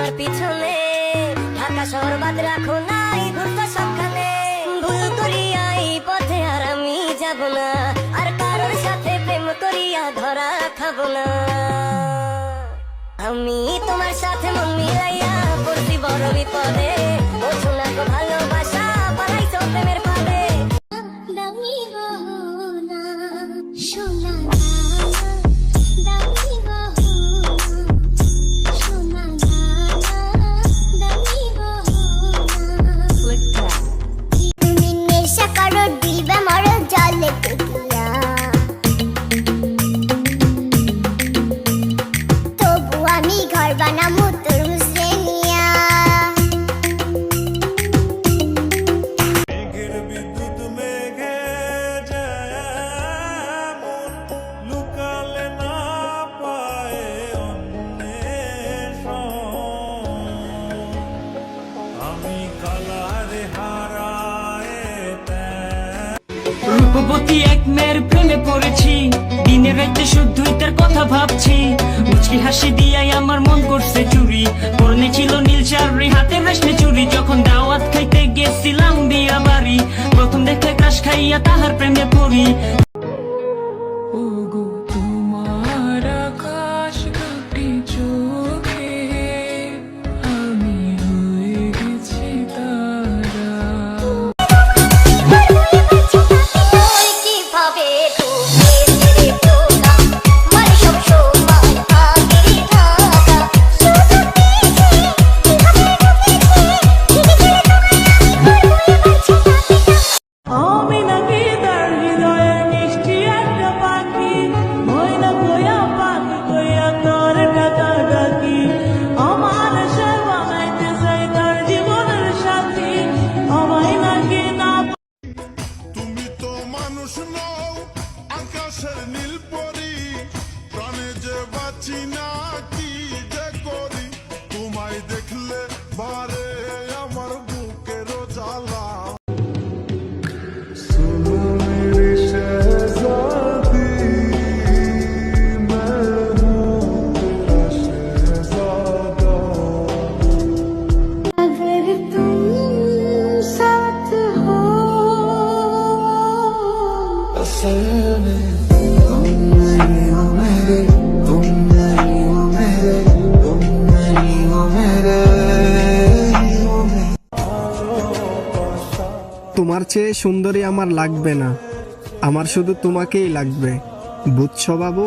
তোমার পিছনে ঢাকা শহর বাদ রাখো নাই ঘুরতে সবখানে ভুল করিয়া এই পথে আর আমি যাব না আর কারোর সাথে প্রেম করিয়া ধরা খাবো না আমি তোমার সাথে মন মিলাইয়া পড়ছি বড় বিপদে বোঝো না গো ভালোবাসা বাড়াইছো প্রেমের পাবে দামি গহনা সোনা দামি গহনা সোনা দামি গহনা তুমি নেশা করো দিবে মরো জলে তেকিয়া তবু আমি ঘর বানাবো তোর হুসেনিয়া রূপবতী এক মেয়ের প্রেমে পড়েছি দিনে রাতে শুধুই তার কথা ভাবছি মুচকি হাসি দিয়াই আমার মন করছে চুরি পরনে ছিল নীল শাড়ি হাতে রেশমে চুরি যখন দাওয়াত খাইতে গেছিলাম বিয়া বাড়ি প্রথম দেখে ক্রাশ খাইয়া তাহার প্রেমে পড়ি ওগো তোমার আকাশ দুটি চোখে আমি হয়ে গেছি তারা কিভাবে তোকে ছেড়ে চলা মানে সব সময় আগেরই থাকা শুধু আমি নাকি তার হৃদয়ের মিষ্টি একটা পাখি ময়না কইয়া পাখি কইয়া তোর টাকা ডাকি আমার সে বানাইতে চাই তার জীবনের সাথী আমায় নাকি না তুমি তো মানুষ নও আকাশের নীল পরি প্রাণে যে বাঁচি না কি যে করি তোমায় দেখলে বারে আমার বুকের জ্বালা सुनो मेरी शहजादी मैं हूँ तेरा शहजादा अगर तुम साथ हो असल में तुम नहीं हो मेरे तुम नहीं हो मेरे तुम नहीं हो मेरे তোমার চেয়ে সুন্দরী আমার লাগবে না, আমার শুধু তোমাকেই লাগবে, বুঝছো বাবু?